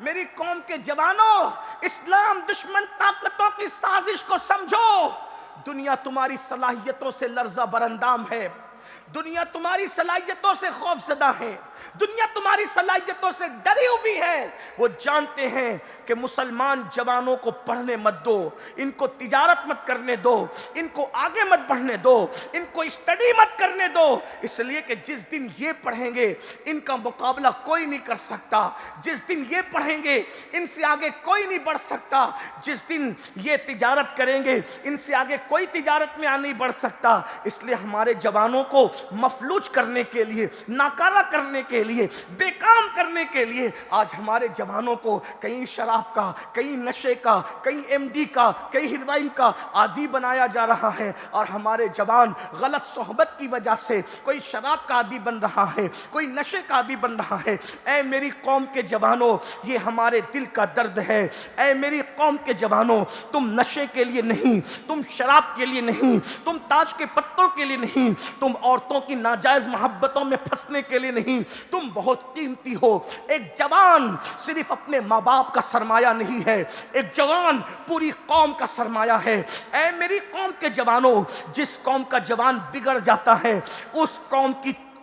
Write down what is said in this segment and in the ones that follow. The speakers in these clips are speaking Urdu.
میری قوم کے جوانوں، اسلام دشمن طاقتوں کی سازش کو سمجھو۔ دنیا تمہاری صلاحیتوں سے لرزہ برندام ہے، دنیا تمہاری صلاحیتوں سے خوف زدہ ہے، دنیا تمہاری صلاحیتوں سے ڈری ہوئی ہے۔ وہ جانتے ہیں کہ مسلمان جوانوں کو پڑھنے مت دو، ان کو تجارت مت کرنے دو، ان کو آگے مت بڑھنے دو، ان کو اسٹڈی مت کرنے دو، اس لیے کہ جس دن یہ پڑھیں گے ان کا مقابلہ کوئی نہیں کر سکتا، جس دن یہ پڑھیں گے ان سے آگے کوئی نہیں بڑھ سکتا، جس دن یہ تجارت کریں گے ان سے آگے کوئی تجارت میں نہیں بڑھ سکتا۔ اس لیے ہمارے جوانوں کو مفلوج کرنے کے لیے، ناکارہ کرنے کے لیے، بے کام کرنے کے لیے آج ہمارے جوانوں کو کہیں شراب کا، کہیں نشے کا، کہیں ایم ڈی کا، کہیں ہیروئن کا عادی بنایا جا رہا ہے، اور ہمارے جوان غلط صحبت کی وجہ سے کوئی شراب کا عادی بن رہا ہے، کوئی نشے کا عادی بن رہا ہے۔ اے میری قوم کے جوانوں، یہ ہمارے دل کا درد ہے۔ اے میری قوم کے جوانوں، تم نشے کے لیے نہیں، تم شراب کے لیے نہیں، تم تاج کے پتوں کے لیے نہیں، تم عورتوں کی ناجائز محبتوں میں پھنسنے کے لیے نہیں، تم بہت قیمتی ہو۔ ایک جوان صرف اپنے ماں باپ کا سرمایہ نہیں ہے، ایک جوان پوری قوم کا سرمایہ ہے۔ اے میری قوم کے جوانوں، جس قوم کا جوان بگڑ جاتا ہے اس قوم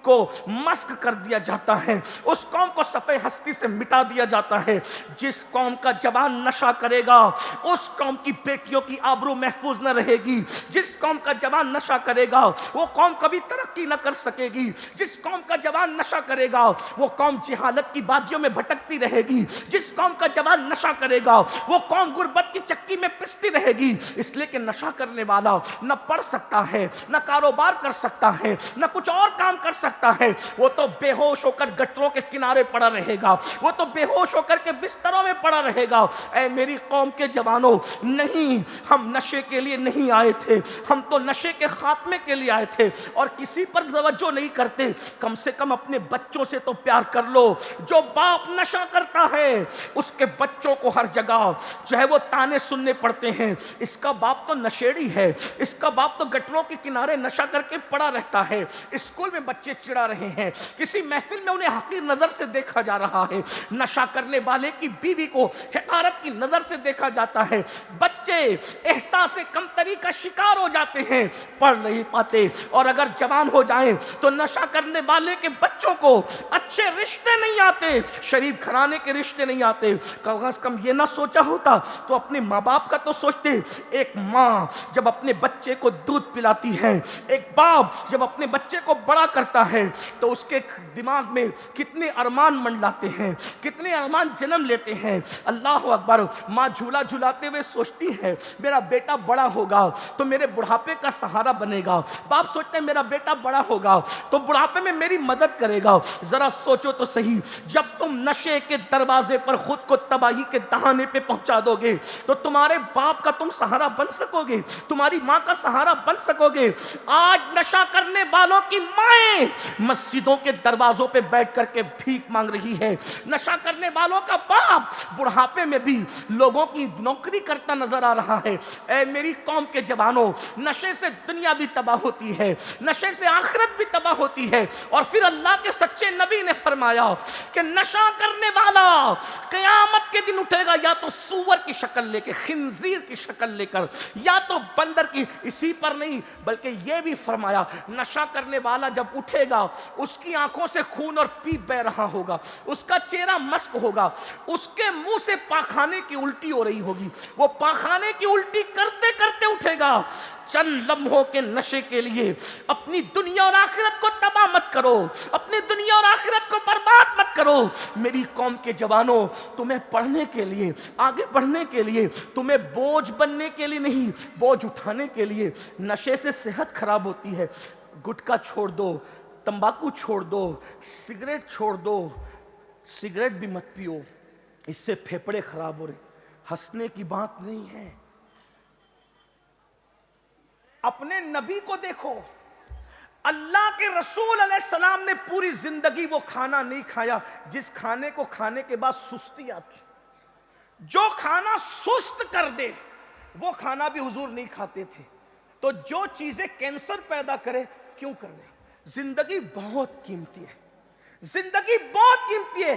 کو مسک کر دیا جاتا ہے، اس قوم کو صفحہ ہستی سے مٹا دیا جاتا ہے۔ جس قوم کا جوان نشہ کرے گا اس قوم کی بیٹیوں کی آبرو محفوظ نہ رہے گی، جس قوم کا جوان نشہ کرے گا وہ قوم کبھی ترقی نہ کر سکے گی، جس قوم کا جوان نشہ کرے گا وہ قوم جہالت کی وادیوں میں بھٹکتی رہے گی، جس قوم کا جوان نشہ کرے گا وہ قوم غربت کی چکی میں پستی رہے گی۔ اس لیے کہ نشہ کرنے والا نہ پڑھ سکتا ہے، نہ کاروبار کر سکتا ہے، نہ کچھ اور کام کر سکتا ہے، وہ تو بے ہوش ہو کر گٹروں کے کنارے پڑا رہے گا، وہ تو بے ہوش ہو کر کے بستروں میں پڑا رہے گا۔ اے میری قوم کے جوانوں، نہیں، ہم نشے کے لیے نہیں آئے تھے، ہم تو نشے کے خاتمے کے لیے آئے تھے، اور کسی پر توجہ نہیں کرتے۔ کم سے کم اپنے بچوں سے تو پیار کر لو۔ جو باپ نشہ کرتا ہے اس کے بچوں کو ہر جگہ جو ہے وہ تانے سننے پڑتے ہیں، اس کا باپ تو نشیڑی ہے، اس کا باپ تو گٹروں کے کنارے نشہ کر کے پڑا رہتا ہے۔ اسکول میں بچے چڑا رہے ہیں، کسی محفل میں انہیں حقیر نظر سے دیکھا جا رہا ہے، نشہ کرنے والے کی بیوی کو حقارت کی نظر سے دیکھا جاتا ہے، بچے احساس کمتری کا شکار ہو جاتے ہیں، پڑھ نہیں پاتے، اور اگر جوان ہو جائیں تو نشہ کرنے والے کے بچوں کو اچھے رشتے نہیں آتے، شریف گھرانے کے رشتے نہیں آتے۔ کم از کم یہ نہ سوچا ہوتا تو اپنے ماں باپ کا تو سوچتے۔ ایک ماں جب اپنے بچے کو دودھ پلاتی ہے، ایک باپ جب اپنے بچے کو بڑا کرتا ہے تو اس کے دماغ میں کتنے ارمان منڈلاتے ہیں، کتنے ارمان جنم لیتے ہیں۔ اللہ اکبر۔ ماں جھولا جھلاتے ہوئے سوچتی ہے میرا بیٹا بڑا ہوگا تو میرے بڑھاپے کا سہارا بنے گا، باپ سوچتے ہیں میرا بیٹا بڑا ہوگا تو بڑھاپے میں میری مدد کرے گا۔ ذرا سوچو تو صحیح، جب تم نشے کے دروازے پر خود کو تباہی کے دہانے پہ پہنچا دو گے تو تمہارے باپ کا تم سہارا بن سکو گے، تمہاری ماں کا سہارا بن سکو گے؟ آج نشہ کرنے والوں کی مائیں مسجدوں کے دروازوں پہ بیٹھ کر کے بھیک مانگ رہی ہے، نشہ کرنے والوں کا باپ بڑھاپے میں بھی لوگوں کی نوکری کرتا نظر آ رہا ہے۔ اے میری قوم کے جوانوں، نشے سے دنیا بھی تباہ ہوتی ہے، نشے سے آخرت بھی تباہ ہوتی ہے، اور پھر اللہ کے سچے نبی نے فرمایا کہ نشہ کرنے والا قیامت کے دن اٹھے گا یا تو سور کی شکل لے کے، خنزیر کی شکل لے کر، یا تو بندر کی۔ اسی پر نہیں بلکہ یہ بھی فرمایا نشہ کرنے والا جب اٹھے گا اس کی آنکھوں سے خون اور پیپ بہ رہا ہوگا، اس کا چہرہ مشک ہوگا، اس کے منہ سے پاخانے کی الٹی ہو رہی ہوگی، وہ پاخانے کی الٹی کرتے کرتے اٹھے گا۔ چند لمحوں کے نشے کے لیے اپنی دنیا اور آخرت کو تباہ مت کرو، اپنی دنیا اور آخرت کو برباد مت کرو۔ میری قوم کے جوانوں، تمہیں پڑھنے کے لیے، آگے بڑھنے کے لیے، تمہیں بوجھ بننے کے لیے نہیں، بوجھ اٹھانے کے لیے۔ نشے سے صحت خراب ہوتی ہے، گٹکا چھوڑ دو، تمباکو چھوڑ دو، سگریٹ چھوڑ دو، سگریٹ بھی مت پیو، اس سے پھیپھڑے خراب ہو رہے۔ ہنسنے کی بات نہیں ہے۔ اپنے نبی کو دیکھو، اللہ کے رسول علیہ السلام نے پوری زندگی وہ کھانا نہیں کھایا جس کھانے کو کھانے کے بعد سستی آتی۔ جو کھانا سست کر دے وہ کھانا بھی حضور نہیں کھاتے تھے۔ تو جو چیزیں کینسر پیدا کرے کیوں کر رہے؟ زندگی بہت قیمتی ہے، زندگی بہت قیمتی ہے۔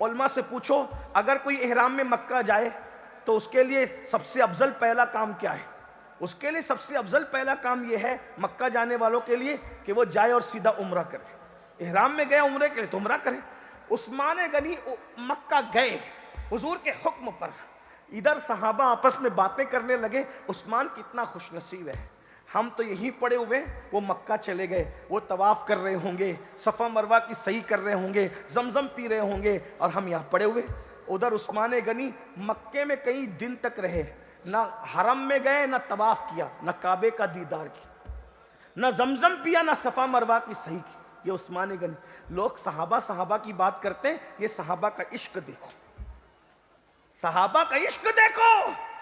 علماء سے پوچھو اگر کوئی احرام میں مکہ جائے تو اس کے لیے سب سے افضل پہلا کام کیا ہے؟ اس کے لیے سب سے افضل پہلا کام یہ ہے مکہ جانے والوں کے لیے کہ وہ جائے اور سیدھا عمرہ کرے۔ احرام میں گئے عمرے کے لیے تو عمرہ کرے۔ عثمان غنی مکہ گئے حضور کے حکم پر، ادھر صحابہ آپس میں باتیں کرنے لگے عثمان کتنا خوش نصیب ہے، ہم تو یہیں پڑے ہوئے، وہ مکہ چلے گئے، وہ طواف کر رہے ہوں گے، صفا مروہ کی صحیح کر رہے ہوں گے، زمزم پی رہے ہوں گے، اور ہم یہاں پڑے ہوئے۔ ادھر عثمان غنی مکے میں کئی دن تک رہے، نہ حرم میں گئے، نہ طواف کیا، نہ کعبے کا دیدار کیا، نہ زمزم پیا، نہ صفا مروہ کی صحیح کی۔ یہ عثمان غنی۔ لوگ صحابہ کی بات کرتے ہیں، یہ صحابہ کا عشق دیکھو، صحابہ کا عشق دیکھو،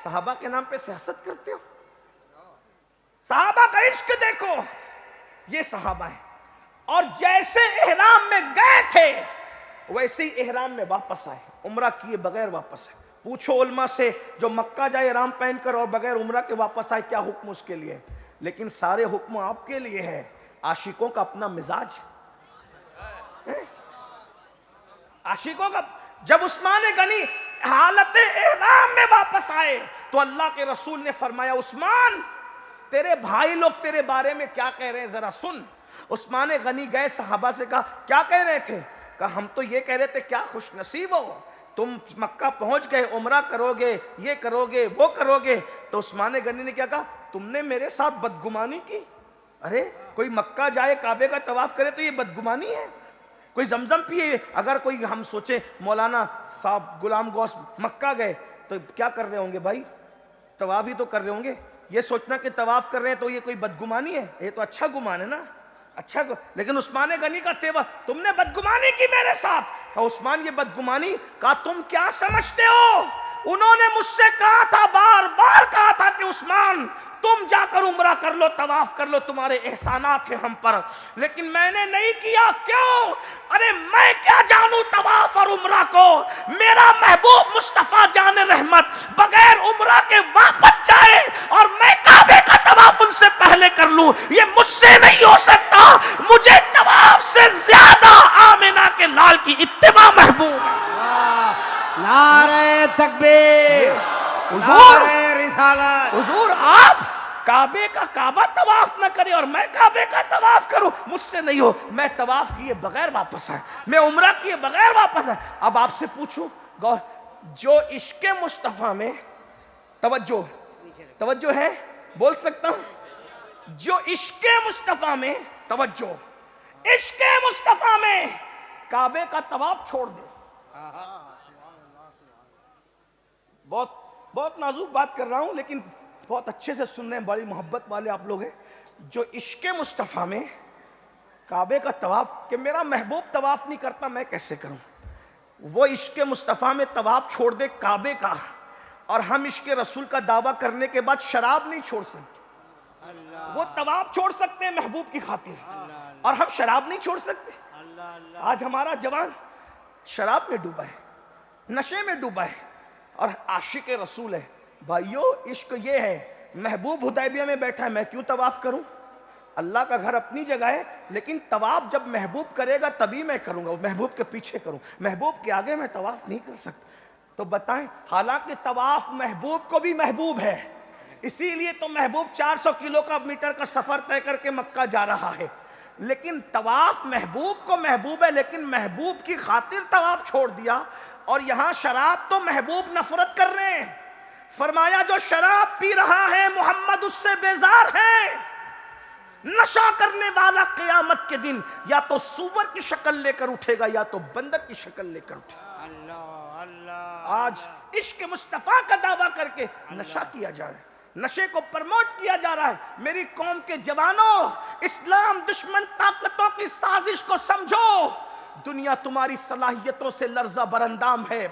صحابہ کے نام پہ سیاست کرتے ہو، صحابہ کا عشق دیکھو، یہ صحابہ ہیں۔ اور جیسے احرام میں گئے تھے ویسے ہی احرام میں واپس آئے، عمرہ کیے بغیر واپس آئے۔ پوچھو علماء سے جو مکہ جائے احرام پہن کر اور بغیر عمرہ کے واپس آئے کیا حکم اس کے لیے ہے؟ لیکن سارے حکم آپ کے لیے ہے، عاشقوں کا اپنا مزاج ہے، عاشقوں کا۔ جب عثمان غنی حالت احرام میں واپس آئے تو اللہ کے رسول نے فرمایا عثمان تیرے بھائی لوگ تیرے بارے میں کیا کہہ رہے ہیں ذرا سن۔ عثمان غنی گئے صحابہ سے کہا کیا کہہ رہے تھے؟ کہا ہم تو یہ کہہ رہے تھے کیا خوش نصیب ہو، تم مکہ پہنچ گئے، عمرہ کرو گے، یہ کرو گے، وہ کرو گے۔ تو عثمان غنی نے کیا کہا تم نے میرے ساتھ بدگمانی کی؟ ارے کوئی مکہ جائے کعبے کا طواف کرے تو یہ بدگمانی ہے، کوئی زمزم پیے۔ اگر کوئی ہم سوچیں مولانا صاحب غلام غوث مکہ گئے تو کیا کر رہے ہوں گے بھائی؟ طواف ہی تو کر رہے ہوں گے۔ یہ سوچنا کہ طواف کر رہے ہیں تو یہ کوئی بدگمانی ہے، یہ تو اچھا گمان ہے نا، اچھا۔ لیکن عثمان غنی کا تیور تم نے بدگمانی کی میرے ساتھ۔ عثمان یہ بدگمانی، کہا تم کیا سمجھتے ہو؟ انہوں نے مجھ سے کہا تھا، بار بار کہا تھا کہ عثمان تم جا کر عمرہ کر لو، طواف کر لو، تمہارے احسانات ہیں ہم پر، لیکن میں نے نہیں کیا۔ کیوں؟ ارے میں کیا جانوں طواف اور عمرہ کو؟ میرا محبوب مصطفیٰ جان رحمت بغیر عمرہ کے واپس جائے اور میں کعبے کا طواف ان سے پہلے کر لوں، یہ مجھ سے نہیں ہو سکتا۔ مجھے طواف سے زیادہ آمنہ کے لال کی اتباع محبوب ہے۔ نعرہ تکبیر، حضور، نعرہ رسالت۔ حضور آپ کعبے کا کعبہ طواف نہ کرے اور میں کعبے کا طواف کروں، مجھ سے نہیں ہو۔ میں طواف کیے بغیر واپس آئے، میں عمرہ کیے بغیر واپس آئے۔ اب آپ سے پوچھوں غور، جو عشق مصطفیٰ میں توجہ ہے، بول سکتا ہوں، جو عشق مصطفیٰ میں توجہ، عشق مصطفیٰ میں کعبے کا طواف چھوڑ دے۔ بہت نازک بات کر رہا ہوں لیکن بہت اچھے سے سن رہے ہیں، بڑی محبت والے آپ لوگ ہیں۔ جو عشق مصطفیٰ میں کعبے کا طواف، کہ میرا محبوب طواف نہیں کرتا میں کیسے کروں، وہ عشق مصطفیٰ میں طواف چھوڑ دے کعبے کا، اور ہم عشق رسول کا دعویٰ کرنے کے بعد شراب نہیں چھوڑ سکتے۔ وہ طواف چھوڑ سکتے ہیں محبوب کی خاطر، اور ہم شراب نہیں چھوڑ سکتے۔ آج ہمارا جوان شراب میں ڈوبا ہے، نشے میں ڈوبا ہے، اور عاشق رسول ہے۔ بھائیو عشق یہ ہے، محبوب حدیبیہ میں بیٹھا ہے، میں کیوں طواف کروں؟ اللہ کا گھر اپنی جگہ ہے، لیکن طواف جب محبوب کرے گا تبھی میں کروں گا، محبوب کے پیچھے کروں، محبوب کے آگے میں طواف نہیں کر سکتا۔ تو بتائیں، حالانکہ طواف محبوب کو بھی محبوب ہے، اسی لیے تو محبوب 400 کلو کا میٹر کا سفر طے کر کے مکہ جا رہا ہے، لیکن طواف محبوب کو محبوب ہے، لیکن محبوب کی خاطر طواف چھوڑ دیا۔ اور یہاں شراب تو محبوب نفرت کر رہے ہیں، فرمایا جو شراب پی رہا ہے محمد اس سے بیزار ہے۔ نشہ کرنے والا قیامت کے دن یا تو سور کی شکل لے کر اٹھے گا یا تو بندر کی شکل لے کر اٹھے گا۔ اللہ اللہ، آج عشق مصطفیٰ کا دعویٰ کر کے نشہ کیا جا رہا ہے، نشے کو پرموٹ کیا جا رہا ہے۔ میری قوم کے جوانوں، اسلام دشمن طاقتوں کی سازش کو سمجھو۔ دنیا تمہاری صلاحیتوں سے لرزہ برندام ہے،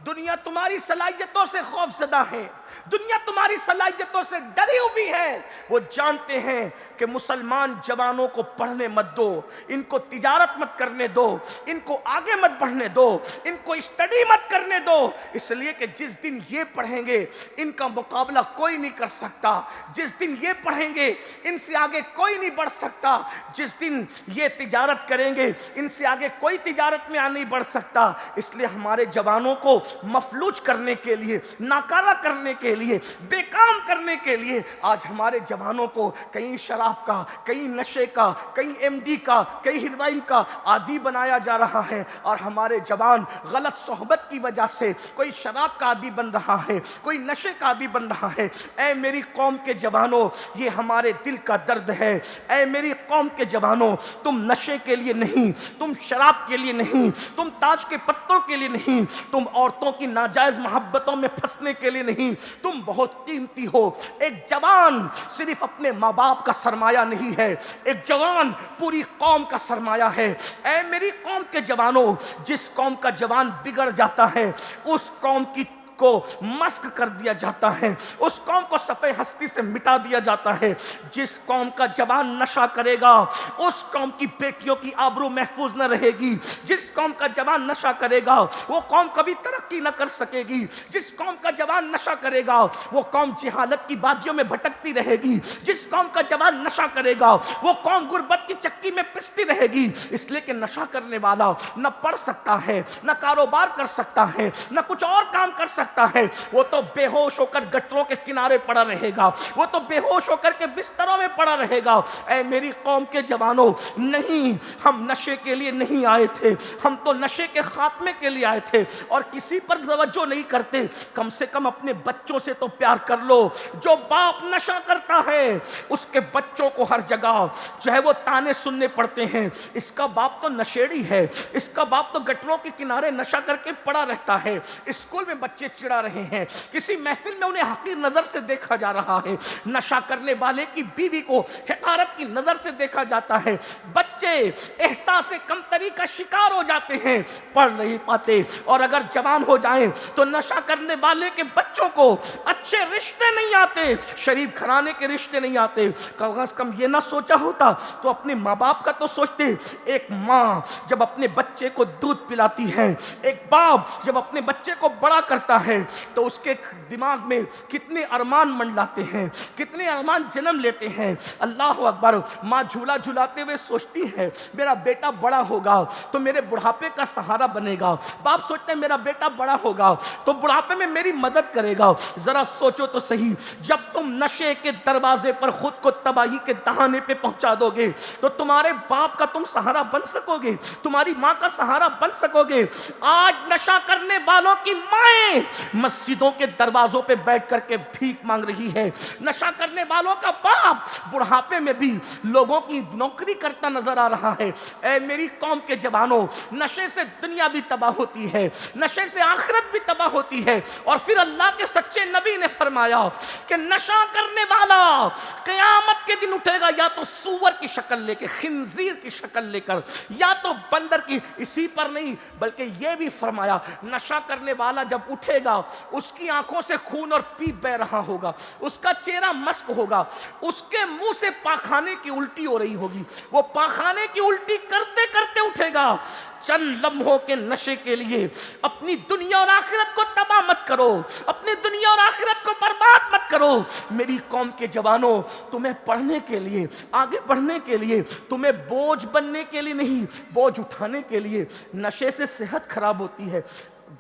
دنیا تمہاری صلاحیتوں سے خوف زدہ ہے، دنیا تمہاری صلاحیتوں سے ڈری ہوئی ہے. وہ جانتے ہیں کہ مسلمان جوانوں کو پڑھنے مت دو, ان کو تجارت مت کرنے دو, ان کو آگے مت بڑھنے دو, ان کو اسٹڈی مت کرنے دو, اس لیے کہ جس دن یہ پڑھیں گے ان کا مقابلہ کوئی نہیں کر سکتا, جس دن یہ پڑھیں گے ان سے آگے کوئی نہیں بڑھ سکتا, جس دن یہ تجارت کریں گے ان سے آگے کوئی تجارت میں نہیں بڑھ سکتا. اس لیے ہمارے جوانوں کو مفلوج کرنے کے لیے, ناکارہ کرنے کے لیے, بے کام کرنے کے لیے آج ہمارے جوانوں کو کہیں شراب کا, کہیں نشے کا, کہیں ایم ڈی کا, کہیں ہیروئن کا عادی بنایا جا رہا ہے. اور ہمارے جوان غلط صحبت کی وجہ سے کوئی شراب کا عادی بن رہا ہے, کوئی نشے کا عادی بن رہا ہے. اے میری قوم کے جوانوں, یہ ہمارے دل کا درد ہے. اے میری قوم کے جوانوں, تم نشے کے لیے نہیں, تم شراب کے لیے نہیں, تم تاج کے پتوں کے لیے نہیں, تم عورتوں کی ناجائز محبتوں میں پھنسنے کے لیے نہیں, تم بہت قیمتی ہو. ایک جوان صرف اپنے ماں باپ کا سرمایہ نہیں ہے, ایک جوان پوری قوم کا سرمایہ ہے. اے میری قوم کے جوانوں, جس قوم کا جوان بگڑ جاتا ہے اس قوم کی کو مسک کر دیا جاتا ہے, اس قوم کو صفحہ ہستی سے مٹا دیا جاتا ہے. جس قوم کا جوان نشہ کرے گا اس قوم کی بیٹیوں کی آبرو محفوظ نہ رہے گی. جس قوم کا جوان نشہ کرے گا وہ قوم کبھی ترقی نہ کر سکے گی. جس قوم کا جوان نشہ کرے گا وہ قوم جہالت کی وادیوں میں بھٹکتی رہے گی. جس قوم کا جوان نشہ کرے گا وہ قوم غربت کی چکی میں پستی رہے گی. اس لیے کہ نشہ کرنے والا نہ پڑھ سکتا ہے, نہ کاروبار کر سکتا ہے, نہ کچھ اور کام کر سکتا ہے. وہ تو بے ہوش ہو کر گٹروں کے کنارے پڑا رہے گا, وہ تو بے ہوش ہو کر کے بستروں میں پڑا رہے گا. اے میری قوم کے جوانوں, نہیں, ہم نشے کے لیے نہیں آئے تھے, ہم تو نشے کے خاتمے کے لیے آئے تھے. اور کسی پر توجہ نہیں کرتے, کم سے کم اپنے بچوں سے تو پیار کر لو. جو باپ نشہ کرتا ہے اس کے بچوں کو ہر جگہ جو ہے وہ تانے سننے پڑتے ہیں, اس کا باپ تو نشیڑی ہے, اس کا باپ تو گٹروں کے کنارے نشہ کر کے پڑا رہتا ہے. اسکول میں بچے چڑا رہے ہیں, کسی محفل میں انہیں حقیر نظر سے دیکھا جا رہا ہے, نشہ کرنے والے کی بیوی کو حقارت کی نظر سے دیکھا جاتا ہے. بچے احساس کمتری کا شکار ہو جاتے ہیں, پڑھ نہیں پاتے. اور اگر جوان ہو جائیں تو نشہ کرنے والے کے بچوں کو اچھے رشتے نہیں آتے, شریف گھرانے کے رشتے نہیں آتے. کم از کم یہ نہ سوچا ہوتا تو اپنے ماں باپ کا تو سوچتے. ایک ماں جب اپنے بچے کو دودھ پلاتی ہے, ایک باپ جب اپنے بچے کو بڑا کرتا ہے تو اس کے دماغ میں کتنے ارمان منڈلاتے ہیں, کتنے ارمان جنم لیتے ہیں. اللہ اکبر. ماں جھولا جھلاتے ہوئے سوچتی ہے میرا بیٹا بڑا ہوگا تو میرے بڑھاپے کا سہارا بنے گا. باپ سوچتے ہیں میرا بیٹا بڑا ہوگا تو بڑھاپے میں میری مدد کرے گا. ذرا سوچو تو صحیح, جب تم نشے کے دروازے پر خود کو تباہی کے دہانے پہ پہنچا دو گے تو تمہارے باپ کا تم سہارا بن سکو گے, تمہاری ماں کا سہارا بن سکو گے. آج نشہ کرنے والوں کی مائیں مسجدوں کے دروازوں پہ بیٹھ کر کے بھیک مانگ رہی ہے. نشہ کرنے والوں کا باپ بڑھاپے میں بھی لوگوں کی نوکری کرتا نظر آ رہا ہے. اے میری قوم کے جوانوں, نشے سے دنیا بھی تباہ ہوتی ہے, نشے سے آخرت بھی تباہ ہوتی ہے. اور پھر اللہ کے سچے نبی نے فرمایا کہ نشہ کرنے والا قیامت کے دن اٹھے گا یا تو سور کی شکل لے کے, خنزیر کی شکل لے کر, یا تو بندر کی. اسی پر نہیں بلکہ یہ بھی فرمایا نشہ کرنے والا جب اٹھے گا اس کی آنکھوں سے خون اور پیپ بہ رہا ہوگا, اس کا چہرہ مشک ہوگا, اس کے منہ سے پاخانے کی الٹی ہو رہی ہوگی. وہ پاخانے کی الٹی کرتے کرتے اٹھے گا. چند لمحوں کے نشے کے لیے اپنی دنیا اور آخرت کو تباہ مت کرو, اپنی دنیا اور آخرت کو برباد مت کرو. میری قوم کے جوانوں, تمہیں پڑھنے کے لیے, آگے بڑھنے کے لیے, تمہیں بوجھ بننے کے لیے نہیں, بوجھ اٹھانے کے لیے. نشے سے صحت خراب ہوتی ہے.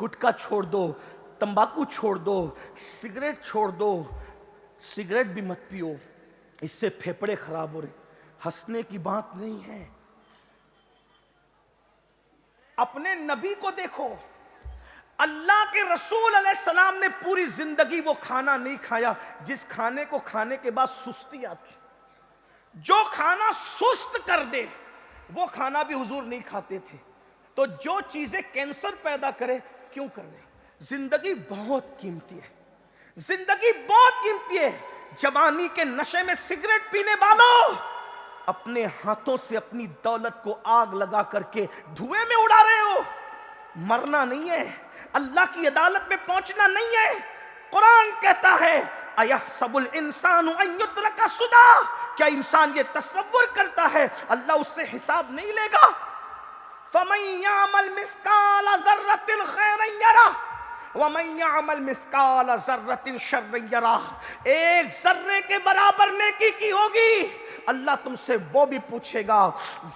گٹکا چھوڑ دو, تمباکو چھوڑ دو, سگریٹ چھوڑ دو, سگریٹ بھی مت پیو, اس سے پھیپڑے خراب ہو رہے. ہنسنے کی بات نہیں ہے. اپنے نبی کو دیکھو, اللہ کے رسول علیہ السلام نے پوری زندگی وہ کھانا نہیں کھایا جس کھانے کو کھانے کے بعد سستی آتی. جو کھانا سست کر دے وہ کھانا بھی حضور نہیں کھاتے تھے. تو جو چیزیں کینسر پیدا کرے کیوں کر رہے. زندگی بہت قیمتی ہے, زندگی بہت قیمتی ہے. جوانی کے نشے میں سگریٹ پینے والوں, اپنے ہاتھوں سے اپنی دولت کو آگ لگا کر کے دھوئے میں اڑا رہے ہو. مرنا نہیں ہے, اللہ کی عدالت میں پہنچنا نہیں ہے. قرآن کہتا ہے اَيَحْسَبُ الْإِنسَانُ أَن يُتْرَكَ سُدًى، کیا انسان یہ تصور کرتا ہے اللہ اس سے حساب نہیں لے گا؟ فَمَن يَعْمَلْ مِثْقَالَ ذَرَّةٍ خَيْرًا يَرَهُ وَمَن يَعْمَلْ مِثْقَالَ ذَرَّةٍ شَرًّا يَرَهُ، ایک ذرے کے برابر نیکی کی ہوگی اللہ تم سے وہ بھی پوچھے گا،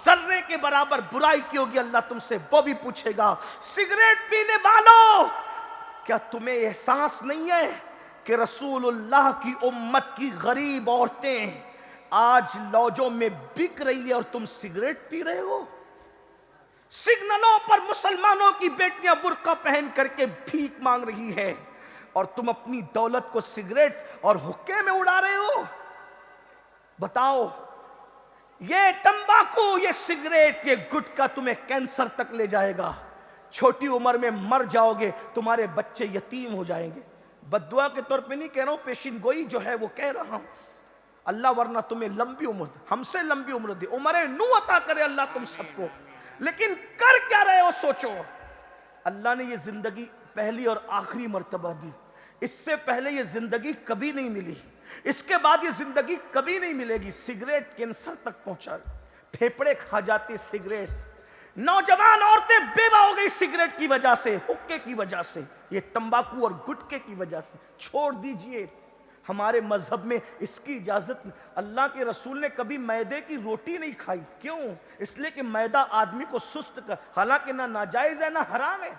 ذرے کے برابر برائی کی ہوگی اللہ تم سے وہ بھی پوچھے گا۔ سگریٹ پینے والوں، کیا تمہیں احساس نہیں ہے کہ رسول اللہ کی امت کی غریب عورتیں آج لوجوں میں بک رہی ہے اور تم سگریٹ پی رہے ہو؟ سگنلوں پر مسلمانوں کی بیٹیاں برقع پہن کر کے بھیک مانگ رہی ہیں اور تم اپنی دولت کو سگریٹ اور حقے میں اڑا رہے ہو۔ بتاؤ، یہ تمباکو، یہ سگریٹ، یہ گٹکا تمہیں کینسر تک لے جائے گا، چھوٹی عمر میں مر جاؤ گے، تمہارے بچے یتیم ہو جائیں گے۔ بد دعا کے طور پہ نہیں کہہ رہا ہوں، پیشین گوئی جو ہے وہ کہہ رہا ہوں۔ اللہ ورنہ تمہیں لمبی عمر دے، ہم سے لمبی عمر دے، عمر نو عطا کرے اللہ تم سب کو۔ لیکن کر کیا رہے ہو سوچو۔ اللہ نے یہ زندگی پہلی اور آخری مرتبہ دی، اس سے پہلے یہ زندگی کبھی نہیں ملی، اس کے بعد یہ زندگی کبھی نہیں ملے گی۔ سگریٹ کینسر تک پہنچا، پھیپڑے کھا جاتی سگریٹ، نوجوان عورتیں بیوہ ہو گئی سگریٹ کی وجہ سے، حقے کی وجہ سے، یہ تمباکو اور گٹکے کی وجہ سے۔ چھوڑ دیجئے، ہمارے مذہب میں اس کی اجازت نہیں۔ اللہ کے رسول نے کبھی میدے کی روٹی نہیں کھائی، کیوں؟ اس لیے کہ میدہ آدمی کو سست کر، حالانکہ نہ ناجائز ہے نہ حرام ہے۔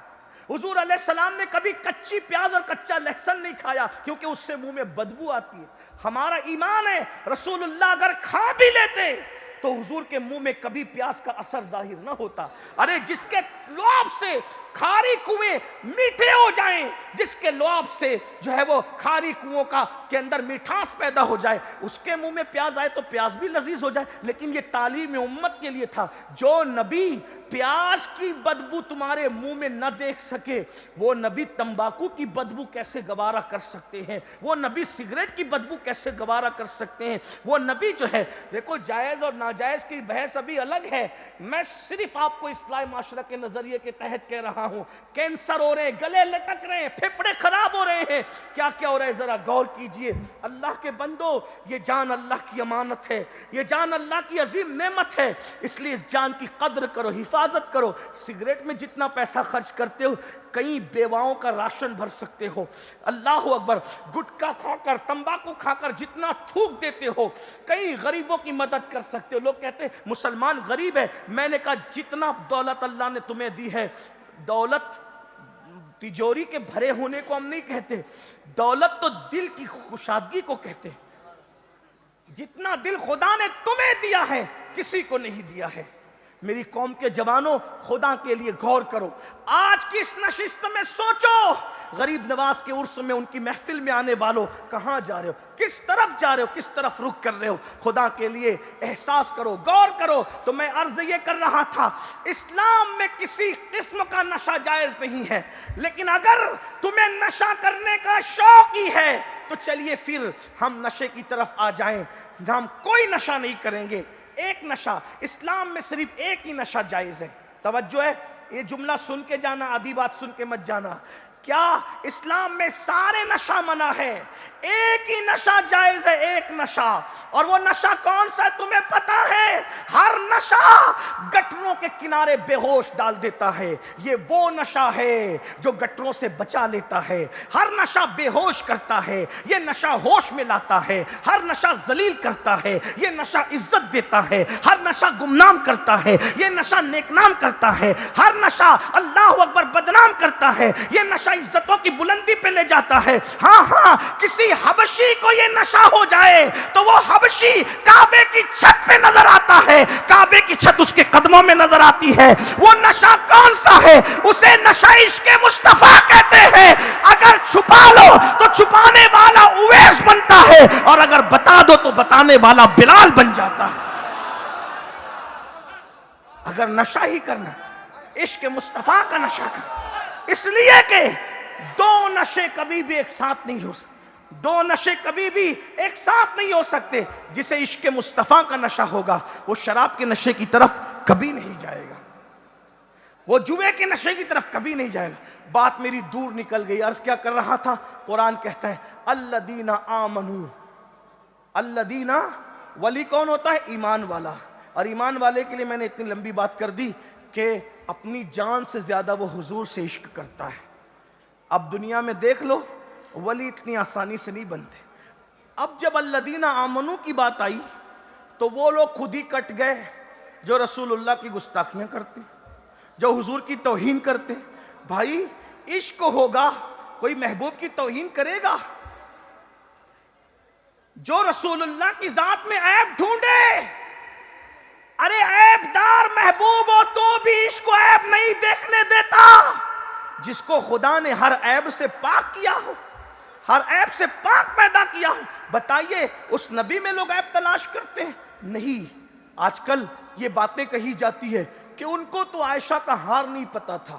حضور علیہ السلام نے کبھی کچی پیاز اور کچا لہسن نہیں کھایا کیونکہ اس سے منہ میں بدبو آتی ہے۔ ہمارا ایمان ہے رسول اللہ اگر کھا بھی لیتے تو حضور کے منہ میں کبھی پیاز کا اثر ظاہر نہ ہوتا۔ ارے جس کے لعاب سے کھاری کنویں میٹھے ہو جائیں، جس کے لعاب سے جو ہے وہ کھاری کنووں کے اندر میٹھاس پیدا ہو جائے، اس کے منہ میں پیاز آئے تو پیاز بھی لذیذ ہو جائے۔ لیکن یہ تعلیم امت کے لیے تھا۔ جو نبی پیاز کی بدبو تمہارے منہ میں نہ دیکھ سکے، وہ نبی تمباکو کی بدبو کیسے گوارا کر سکتے ہیں؟ وہ نبی سگریٹ کی بدبو کیسے گوارا کر سکتے ہیں؟ وہ نبی جو ہے، دیکھو جائز اور ناجائز کی بحث ابھی الگ ہے، میں صرف آپ کو اصلاح معاشرہ کے نظریے کے تحت کہہ رہا ہوں۔ کینسر ہو رہے ہیں، گلے لٹک رہے ہیں، پھیپڑے خراب ہو رہے ہیں، کیا کیا ہو رہا ہے ذرا غور کیجئے۔ اللہ کے بندو، یہ جان اللہ کی امانت ہے، یہ جان اللہ کی عظیم نعمت ہے، اس لیے اس جان کی قدر کرو، حفاظت کرو۔ سگریٹ میں جتنا پیسہ خرچ کرتے ہو کئی بیواؤں کا راشن بھر سکتے ہو۔ اللہ اکبر۔ گٹکا کھا کر، تمباکو کھا کر جتنا تھوک دیتے ہو کئی غریبوں کی مدد کر سکتے ہو۔ لوگ کہتے ہیں مسلمان غریب ہے، میں نے کہا جتنا دولت اللہ نے تمہیں دی ہے، دولت تجوری کے بھرے ہونے کو ہم نہیں کہتے، دولت تو دل کی خوشادگی کو کہتے ہیں۔ جتنا دل خدا نے تمہیں دیا ہے کسی کو نہیں دیا ہے۔ میری قوم کے جوانوں، خدا کے لیے غور کرو۔ آج کی اس نشست میں سوچو، غریب نواز کے عرس میں، ان کی محفل میں آنے والوں، کہاں جا رہے ہو؟ کس طرف جا رہے ہو؟ کس طرف رخ کر رہے ہو؟ خدا کے لیے احساس کرو، غور کرو۔ تو میں عرض یہ کر رہا تھا، اسلام میں کسی قسم کا نشہ جائز نہیں ہے، لیکن اگر تمہیں نشہ کرنے کا شوق ہی ہے تو چلیے پھر ہم نشے کی طرف آ جائیں۔ ہم کوئی نشہ نہیں کریں گے۔ ایک نشہ، اسلام میں صرف ایک ہی نشہ جائز ہے۔ توجہ ہے، یہ جملہ سن کے جانا، آدھی بات سن کے مت جانا۔ کیا اسلام میں سارے نشہ منع ہے؟ ایک ہی نشہ جائز ہے، ایک نشہ، اور وہ نشہ کون سا تمہیں پتا ہے؟ ہر نشہ گٹروں کے کنارے بے ہوش ڈال دیتا ہے، یہ وہ نشہ ہے جو گٹروں سے بچا لیتا ہے۔ ہر نشہ بے ہوش کرتا ہے، یہ نشہ ہوش میں لاتا ہے۔ ہر نشہ ذلیل کرتا ہے، یہ نشہ عزت دیتا ہے۔ ہر نشہ گمنام کرتا ہے، یہ نشہ نیکنام کرتا ہے۔ ہر نشہ اللہ اکبر بدنام کرتا ہے، یہ نشہ عزتوں کی بلندی پہ لے جاتا ہے۔ ہاں کسی حبشی کو یہ نشہ ہو جائے تو وہ حبشی کعبے کی چھت پہ نظر آتا ہے، کعبے کی چھت اس کے قدموں میں نظر آتی ہے۔ وہ نشہ کون سا ہے؟ اسے نشہ عشق مصطفیٰ کہتے ہیں۔ اگر چھپا لو تو چھپانے والا اویس بنتا ہے، اور اگر بتا دو تو بتانے والا بلال بن جاتا ہے۔ اگر نشہ ہی کرنا، عشق مصطفیٰ کا نشہ کرنا، اس لیے کہ دو نشے کبھی بھی ایک ساتھ نہیں ہو سکتے، دو نشے کبھی بھی ایک ساتھ نہیں ہو سکتے۔ جسے عشق مصطفیٰ کا نشہ ہوگا وہ شراب کے نشے کی طرف کبھی نہیں جائے گا۔ وہ جوے کے نشے کی طرف کبھی نہیں جائے گا. بات میری دور نکل گئی. عرض کیا کر رہا تھا؟ قرآن کہتا ہے الذین آمنوا. الذین، ولی کون ہوتا ہے؟ ایمان والا. اور ایمان والے کے لیے میں نے اتنی لمبی بات کر دی کہ اپنی جان سے زیادہ وہ حضور سے عشق کرتا ہے. اب دنیا میں دیکھ لو ولی اتنی آسانی سے نہیں بنتے. اب جب الذین آمنوا کی بات آئی تو وہ لوگ خود ہی کٹ گئے جو رسول اللہ کی گستاخیاں کرتے، جو حضور کی توہین کرتے. بھائی عشق ہوگا کوئی محبوب کی توہین کرے گا؟ جو رسول اللہ کی ذات میں عیب ڈھونڈے، ارے عیب دار محبوب ہو تو بھی عشق کو عیب نہیں دیکھنے دیتا. جس کو خدا نے ہر عیب سے پاک کیا ہو، ہر عیب سے پاک پیدا کیا ہو، بتائیے اس نبی میں لوگ عیب تلاش کرتے ہیں؟ نہیں. آج کل یہ باتیں کہی جاتی ہے کہ ان کو تو عائشہ کا ہار نہیں پتا تھا.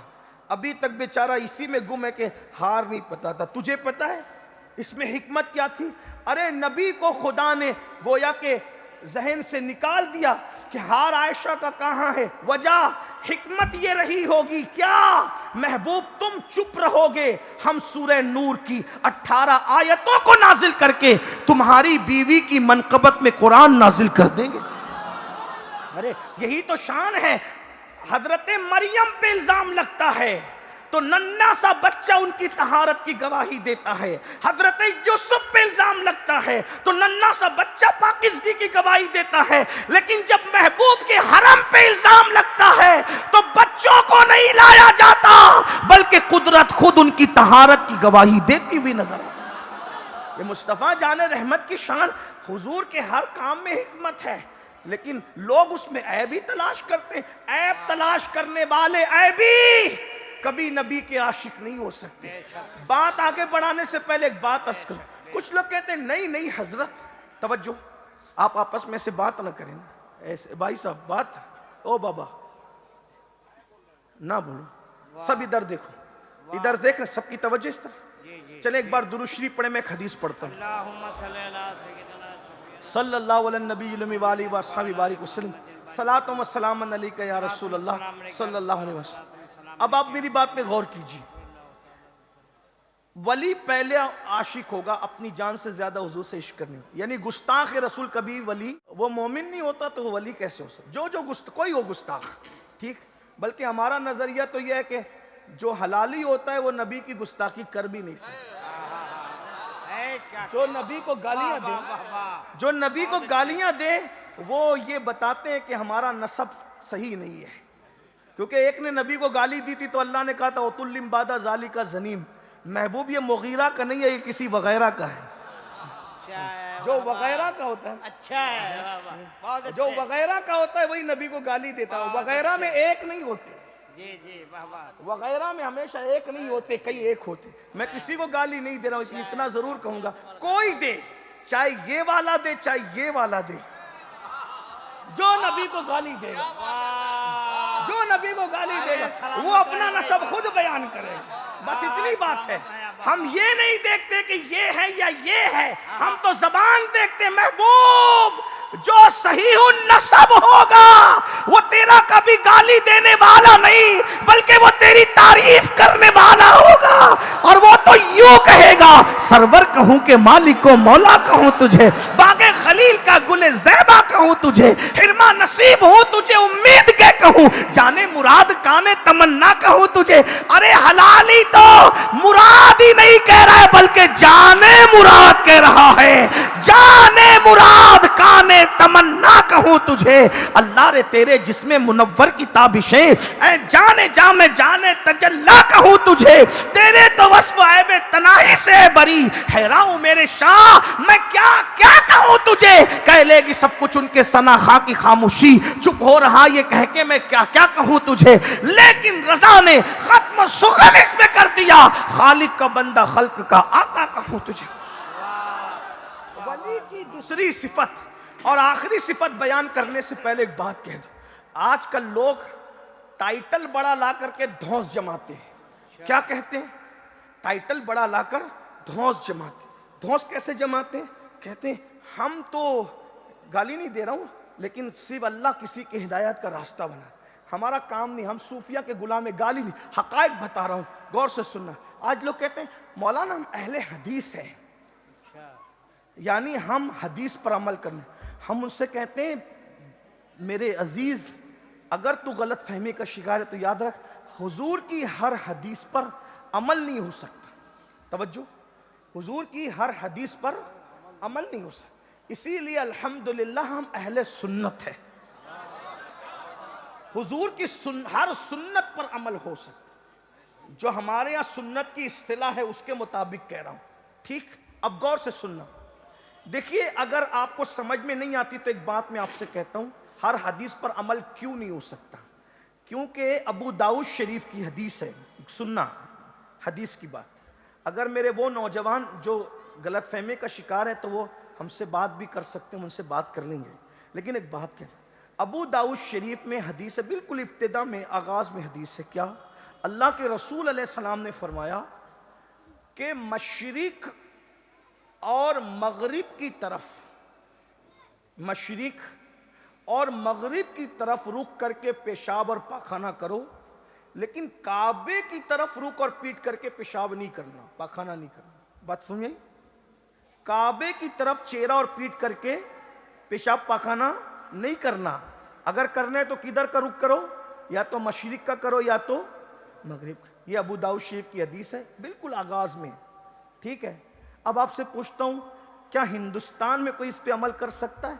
ابھی تک بیچارہ اسی میں گم ہے کہ ہار نہیں پتا تھا. تجھے پتا ہے اس میں حکمت کیا تھی؟ ارے نبی کو خدا نے گویا کہ ذہن سے نکال دیا کہ ہار عائشہ کا کہاں ہے. وجہ حکمت یہ رہی ہوگی کیا؟ محبوب تم چپ رہو گے، ہم سورہ نور کی 18 آیتوں کو نازل کر کے تمہاری بیوی کی منقبت میں قرآن نازل کر دیں گے. ارے یہی تو شان ہے. حضرت مریم پہ الزام لگتا ہے تو ننھا سا بچہ ان کی طہارت کی گواہی دیتا ہے. حضرت یوسف پہ الزام لگتا ہے تو ننھا سا بچہ پاکیزگی کی گواہی دیتا ہے. لیکن جب محبوب کے حرم پہ الزام لگتا ہے تو بچوں کو نہیں لایا جاتا بلکہ قدرت خود ان کی طہارت کی گواہی دیتی ہوئی نظر آتی. یہ مصطفیٰ جان رحمت کی شان. حضور کے ہر کام میں حکمت ہے لیکن لوگ اس میں عیب ہی تلاش کرتے. عیب تلاش کرنے والے عیبی کبھی نبی کے عاشق نہیں ہو سکتے. بات آگے بڑھانے سے پہلے ایک بات عرض کروں. کچھ لوگ کہتے ہیں نہیں حضرت، توجہ، آپ آپس میں سے بات نہ کریں. ایسے بھائی صاحب بات، او بابا نہ بولو، سب ادھر دیکھو، ادھر دیکھ رہے، سب کی توجہ اس طرح. چلیں ایک بار درود شریف پڑھیں. میں ایک حدیث پڑھتا ہوں. صلی اللہ علیہ نبی المی والی واصحابہ بارک وسلم. صلاۃ و سلام علیک یا رسول اللہ صلی اللہ علیہ وسلم. اب آپ میری بات پہ غور کیجیے. ولی پہلے عاشق ہوگا اپنی جان سے زیادہ حضور سے عشق کرنے. یعنی گستاخ رسول کبھی ولی، وہ مومن نہیں ہوتا تو وہ ولی کیسے ہو سکتا؟ کوئی ہو گستاخ، ٹھیک. بلکہ ہمارا نظریہ تو یہ ہے کہ جو حلالی ہوتا ہے وہ نبی کی گستاخی کر بھی نہیں سکتا. جو نبی کو گالیاں دے، جو نبی کو گالیاں دے وہ یہ بتاتے ہیں کہ ہمارا نسب صحیح نہیں ہے. کیونکہ ایک نے نبی کو گالی دی تھی تو اللہ نے کہا تھا وَتُلِّمْ بَعْدَ ذَلِكَ زَنِيمٌ. محبوب یہ مغیرہ کا نہیں ہے، یہ کسی وغیرہ کا ہے. جو وغیرہ کا ہوتا ہے، اچھا ہے، جو وغیرہ کا ہوتا ہے وہی نبی کو گالی دیتا ہے. وغیرہ میں ایک نہیں ہوتے. جی وغیرہ میں ہمیشہ ایک نہیں ہوتے، کئی ایک ہوتے. میں کسی کو گالی نہیں دے رہا ہوں، اتنا ضرور کہوں گا کوئی دے، چاہے یہ والا دے چاہے یہ والا دے، جو نبی کو گالی دے گا، جو نبی کو گالی دے گا وہ اپنا نسب خود بیان کرے گا. بس اتنی بات ہے. ہم یہ نہیں دیکھتے کہ یہ ہے یا یہ ہے، ہم تو زبان دیکھتے. محبوب جو صحیح النسب ہوگا وہ تیرا کبھی گالی دینے والا نہیں بلکہ وہ تیری تعریف کرنے والا ہوگا. اور وہ تو یوں کہے گا سرور کہوں کہ مالک و مولا کہوں تجھے، باغ خلیل کا گل زیبا کہوں تجھے، حرمہ نصیب ہوں تجھے امید کے کہوں، جانے مراد کانے تمنا کہوں تجھے. ارے حلالی تو مراد ہی نہیں کہہ رہا ہے بلکہ جانے مراد کہہ رہا ہے. جانے مراد کانے تمنا کہوں تجھے. اللہ رے تیرے جسم منور کی تابشیں، اے جانے جا میں جانے تجلا کہوں تجھے. تیرے تو وصف عیب تناہی سے بری، حیران میرے شاہ میں کیا کیا کہوں تجھے. کہہ لے گی سب کچھ ان کے ثنا خاں کی خاموشی، چپ ہو رہا یہ کہہ کے میں کیا کیا کہوں تجھے. لیکن رضا نے ختم سخن اس میں کر دیا، خالق کا بندہ خلق کا آقا کہوں تجھے. ولی کی دوسری صفت اور آخری صفت بیان کرنے سے پہلے ایک بات کہہ دوں. آج کل لوگ ٹائٹل بڑا لا کر کے دھونس جماتے ہیں. کیا کہتے ہیں؟ ٹائٹل بڑا لا کر دھونس جماتے. دھونس کیسے جماتے ہیں؟ کہتے ہیں ہم تو گالی نہیں دے رہا ہوں لیکن صرف اللہ کسی کی ہدایت کا راستہ بنا. ہمارا کام نہیں, ہم صوفیہ کے غلام گالی نہیں, حقائق بتا رہا ہوں, غور سے سننا. آج لوگ کہتے ہیں مولانا ہم اہل حدیث ہیں, یعنی ہم حدیث پر عمل کرنے. ہم ان سے کہتے ہیں میرے عزیز اگر تو غلط فہمی کا شکار ہے تو یاد رکھ حضور کی ہر حدیث پر عمل نہیں ہو سکتا. توجہ, حضور کی ہر حدیث پر عمل نہیں ہو سکتا. اسی لیے الحمدللہ ہم اہل سنت ہیں. حضور کی ہر سنت پر عمل ہو سکتا. جو ہمارے یہاں سنت کی اصطلاح ہے اس کے مطابق کہہ رہا ہوں, ٹھیک. اب غور سے سننا. دیکھیے اگر آپ کو سمجھ میں نہیں آتی تو ایک بات میں آپ سے کہتا ہوں, ہر حدیث پر عمل کیوں نہیں ہو سکتا؟ کیونکہ ابو داؤد شریف کی حدیث ہے. سننا حدیث کی بات. اگر میرے وہ نوجوان جو غلط فہمی کا شکار ہے تو وہ ہم سے بات بھی کر سکتے ہیں, ان سے بات کر لیں گے. لیکن ایک بات کہہ, ابو داؤد شریف میں حدیث ہے, بالکل ابتدا میں آغاز میں حدیث ہے. کیا اللہ کے رسول علیہ السلام نے فرمایا کہ مشرق اور مغرب کی طرف, مشرق اور مغرب کی طرف رخ کر کے پیشاب اور پاخانہ کرو, لیکن کعبے کی طرف رخ اور پیٹ کر کے پیشاب نہیں کرنا, پاخانہ نہیں کرنا. بات سنیے, کعبے کی طرف چہرہ اور پیٹ کر کے پیشاب پاخانہ نہیں کرنا. اگر کرنا ہے تو کدھر کا رخ کرو, یا تو مشرق کا کرو یا تو مغرب. یہ ابو داؤد شریف کی حدیث ہے, بالکل آغاز میں, ٹھیک ہے. اب آپ سے پوچھتا ہوں کیا ہندوستان میں کوئی اس پہ عمل کر سکتا ہے؟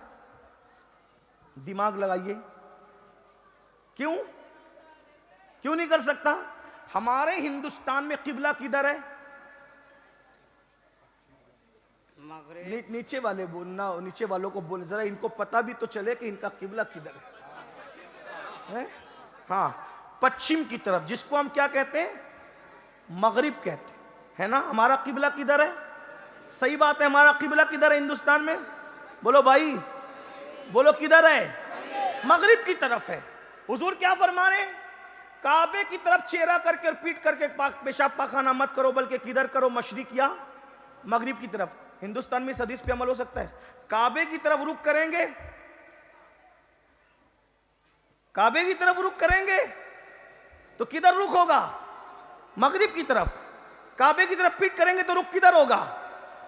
دماغ لگائیے, کیوں نہیں کر سکتا؟ ہمارے ہندوستان میں قبلہ کدھر ہے؟ مغرب. نیچے والے بولنا, نیچے والوں کو بول, ذرا ان کو پتا بھی تو چلے کہ ان کا قبلہ کدھر ہے. ہاں, پچھم کی طرف, جس کو ہم کیا کہتے ہیں؟ مغرب کہتے ہیں نا. ہمارا قبلہ کدھر ہے؟ صحیح بات ہے, ہمارا قبلہ کدھر ہے ہندوستان میں؟ بولو بھائی, بولو کدھر ہے؟ مغرب کی طرف ہے. حضور کیا فرما رہے ہیں؟ کعبے کی طرف چہرہ کر کے اور پیٹ کر کے پیشاب پاخانہ مت کرو, بلکہ کدھر کرو؟ مشرق یا مغرب کی طرف. ہندوستان میں اس حدیث پہ عمل ہو سکتا ہے؟ کعبے کی طرف رخ کریں گے, کعبے کی طرف رخ کریں گے تو کدھر رخ ہوگا؟ مغرب کی طرف. کعبے کی طرف پیٹ کریں گے تو رخ کدھر ہوگا؟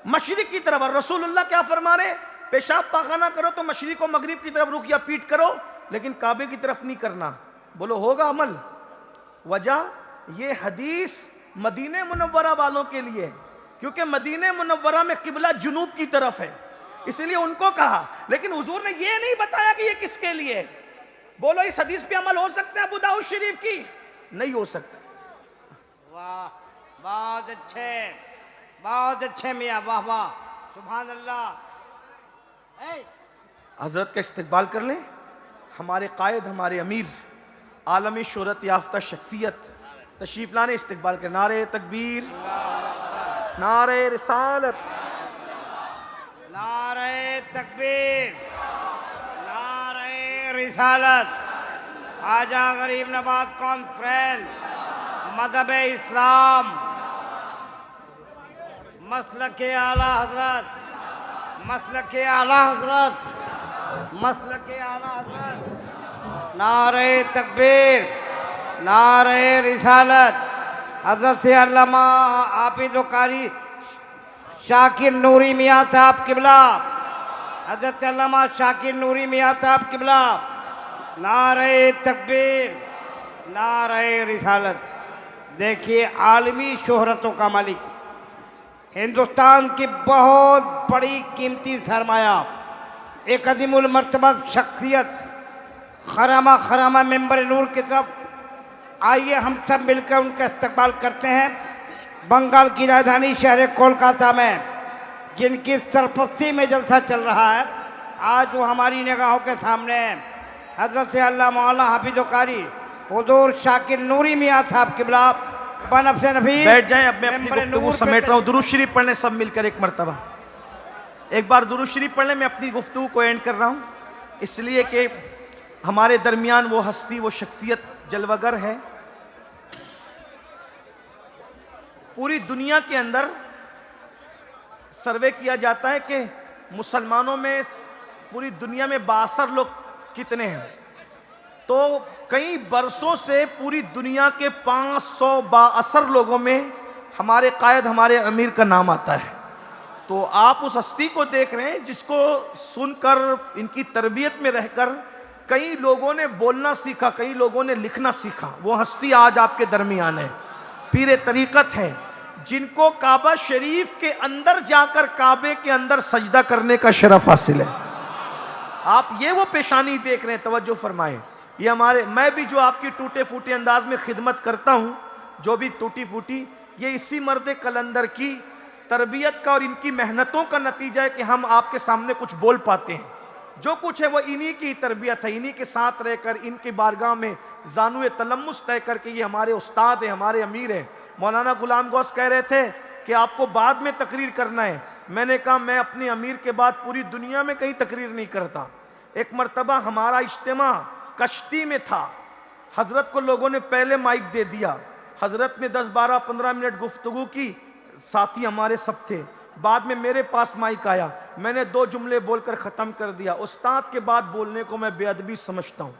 مشرق کی طرف. اور رسول اللہ کیا فرما رہے ہیں؟ پیشاب پاخانہ کرو تو مشرق و مغرب کی طرف رخ یا پیٹ کرو, لیکن کعبے کی طرف نہیں کرنا. بولو ہوگا عمل؟ وجہ یہ حدیث مدینہ منورہ والوں کے لیے ہے, کیونکہ مدینہ منورہ میں قبلہ جنوب کی طرف ہے, اس لیے ان کو کہا. لیکن حضور نے یہ نہیں بتایا کہ یہ کس کے لیے ہے. بولو اس حدیث پہ عمل ہو سکتا ہے ابو داؤد شریف کی؟ نہیں ہو سکتا. واہ, بہت اچھے, بہت اچھے میاں, واہ واہ, سبحان اللہ. حضرت کا استقبال کر لیں. ہمارے قائد, ہمارے امیر, عالمی شہرت یافتہ شخصیت تشریف لانے, استقبال کر. نعرہ تکبیر, نعرہ رسالت, نعرہ تکبیر, نعرہ رسالت. خواجہ غریب نواز کانفرنس, مذہب اسلام, مسلک اعلیٰ حضرت, مسلک اعلیٰ حضرت, مسلک اعلیٰ حضرت. نعرہ تکبیر, نعرہ رسالت. حضرت علامہ حافظ و قاری شاکر نوری میاں صاحب قبلہ, حضرت علامہ شاکر نوری میاں صاحب قبلہ. نعرہ تکبیر, نعرہ رسالت. دیکھیے عالمی شہرتوں کا مالک, ہندوستان کی بہت بڑی قیمتی سرمایہ, ایک عظیم المرتبہ شخصیت, خرامہ خرامہ ممبر نور کی طرف. آئیے ہم سب مل کر ان کا استقبال کرتے ہیں. بنگال کی راجدھانی شہر کولکاتہ میں جن کی سرپرستی میں جلسہ چل رہا ہے, آج وہ ہماری نگاہوں کے سامنے ہیں. حضرت علامہ مولانا حافظ و قاری حضور شاکر نوری میاں صاحب قبلہ بنفس نفیس. بیٹھ جائیں, اب میں اپنی گفتگو سمیٹ رہا ہوں. درود شریف پڑھنے سب مل کر ایک مرتبہ. ایک بار درود شریف پڑھنے میں اپنی گفتگو کو اینڈ کر رہا ہوں, اس لیے کہ ہمارے درمیان وہ ہستی, وہ شخصیت جلوگر ہے. پوری دنیا کے اندر سروے کیا جاتا ہے کہ مسلمانوں میں پوری دنیا میں 62 لوگ کتنے ہیں. تو کئی برسوں سے پوری دنیا کے 500 بااثر لوگوں میں ہمارے قائد ہمارے امیر کا نام آتا ہے. تو آپ اس ہستی کو دیکھ رہے ہیں جس کو سن کر ان کی تربیت میں رہ کر کئی لوگوں نے بولنا سیکھا, کئی لوگوں نے لکھنا سیکھا. وہ ہستی آج آپ کے درمیان ہے, پیر طریقت ہے, جن کو کعبہ شریف کے اندر جا کر کعبے کے اندر سجدہ کرنے کا شرف حاصل ہے. آپ یہ وہ پیشانی دیکھ رہے ہیں, توجہ فرمائیں. یہ میں بھی جو آپ کی ٹوٹے پھوٹے انداز میں خدمت کرتا ہوں, جو بھی ٹوٹی پھوٹی, یہ اسی مرد کلندر کی تربیت کا اور ان کی محنتوں کا نتیجہ ہے کہ ہم آپ کے سامنے کچھ بول پاتے ہیں. جو کچھ ہے وہ انہی کی تربیت ہے, انہی کے ساتھ رہ کر, ان کی بارگاہ میں زانوئے تلمس طے کر کے. یہ ہمارے استاد ہیں, ہمارے امیر ہیں. مولانا غلام غوث کہہ رہے تھے کہ آپ کو بعد میں تقریر کرنا ہے. میں نے کہا میں اپنے امیر کے بعد پوری دنیا میں کہیں تقریر نہیں کرتا. ایک مرتبہ ہمارا اجتماع کشتی میں تھا, حضرت کو لوگوں نے پہلے مائک دے دیا, حضرت نے 10-12-15 منٹ گفتگو کی, ساتھی ہمارے سب تھے. بعد میں میرے پاس مائک آیا, میں نے 2 جملے بول کر ختم کر دیا. استاد کے بعد بولنے کو میں بے ادبی سمجھتا ہوں.